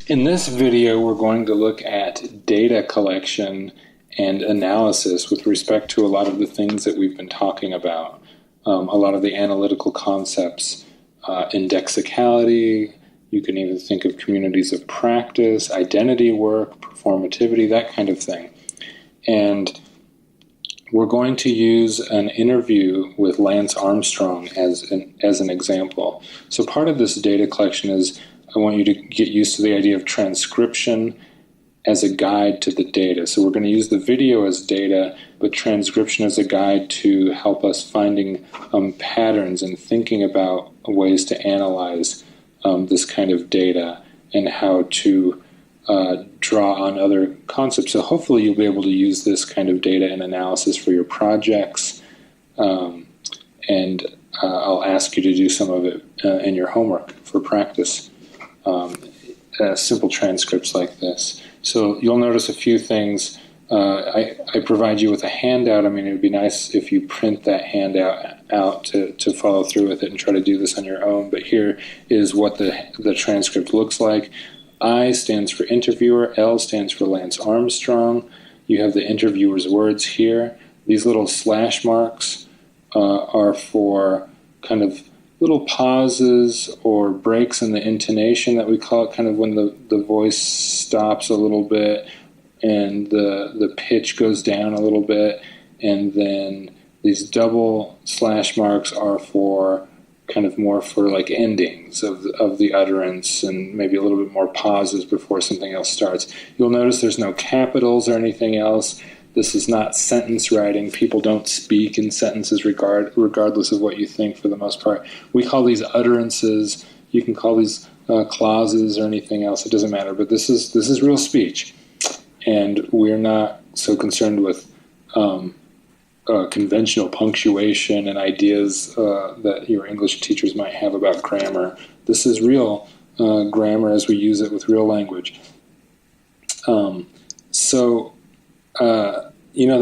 In this video, we're going to look at data collection and analysis with respect to a lot of the things that we've been talking about. A lot of the analytical concepts, indexicality, you can even think of communities of practice, identity work, performativity, that kind of thing. And we're going to use an interview with Lance Armstrong as an example. So part of this data collection is I want you to get used to the idea of transcription as a guide to the data. So we're going to use the video as data, but transcription as a guide to help us finding patterns and thinking about ways to analyze this kind of data and how to draw on other concepts. So hopefully you'll be able to use this kind of data and analysis for your projects, and I'll ask you to do some of it in your homework for practice. Simple transcripts like this. So you'll notice a few things. I provide you with a handout. I mean, it would be nice if you print that handout out to follow through with it and try to do this on your own. But here is what the transcript looks like. I stands for interviewer, L stands for Lance Armstrong. You have the interviewer's words here. These little slash marks are for kind of little pauses or breaks in the intonation that we call it, kind of when the voice stops a little bit and the pitch goes down a little bit. And then these double slash marks are for kind of more for like endings of the utterance and maybe a little bit more pauses before something else starts. You'll notice there's no capitals or anything else. This is not sentence writing. People don't speak in sentences regardless of what you think for the most part. We call these utterances. You can call these clauses or anything else. It doesn't matter. But this is real speech. And we're not so concerned with conventional punctuation and ideas that your English teachers might have about grammar. This is real grammar as we use it with real language.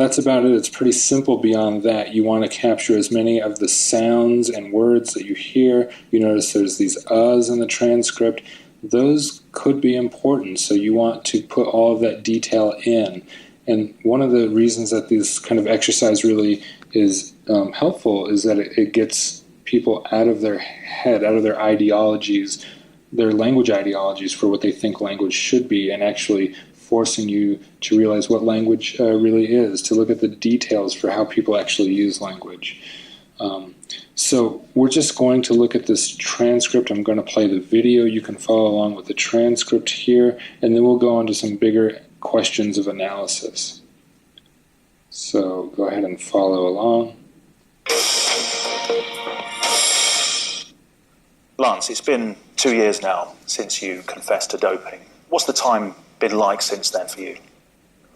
That's about it. It's pretty simple beyond that. You want to capture as many of the sounds and words that you hear. You notice there's these uhs in the transcript. Those could be important, so you want to put all of that detail in. And one of the reasons that this kind of exercise really is helpful is that it gets people out of their head, out of their ideologies, their language ideologies for what they think language should be, and actually forcing you to realize what language really is, to look at the details for how people actually use language. So we're just going to look at this transcript. I'm going to play the video. You can follow along with the transcript here, and then we'll go on to some bigger questions of analysis. So go ahead and follow along. Lance, it's been 2 years now since you confessed to doping. What's the time been like since then for you?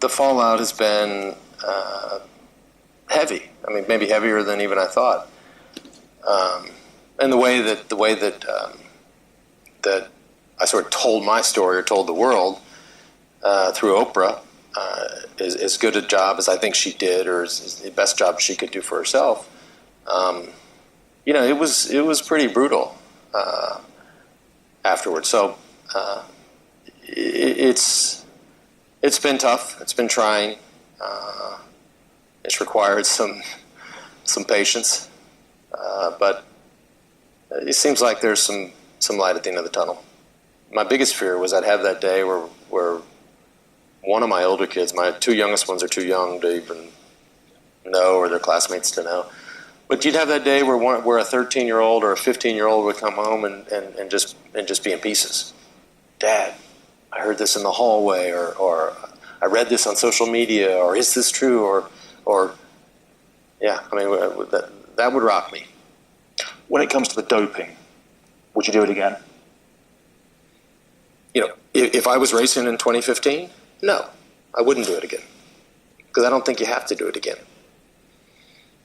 The fallout has been heavy. I mean, maybe heavier than even I thought. And the way that I sort of told my story or told the world through Oprah is as good a job as I think she did, or is the best job she could do for herself. It was pretty brutal afterwards. So it's been tough. It's been trying. It's required some patience, but it seems like there's some light at the end of the tunnel. My biggest fear was I'd have that day where one of my older kids, my two youngest ones are too young to even know, or their classmates to know. But you'd have that day where a 13-year-old or a 15-year-old would come home and just be in pieces. Dad, I heard this in the hallway, or I read this on social media, or is this true, or yeah, I mean, that would rock me. When it comes to the doping, would you do it again? If I was racing in 2015, no, I wouldn't do it again, because I don't think you have to do it again.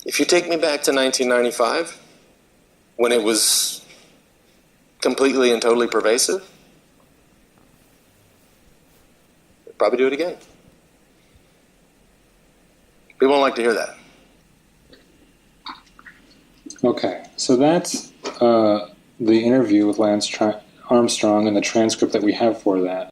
If you take me back to 1995, when it was completely and totally pervasive, I'd probably do it again. People don't like to hear that. Okay, so that's the interview with Lance Armstrong and the transcript that we have for that.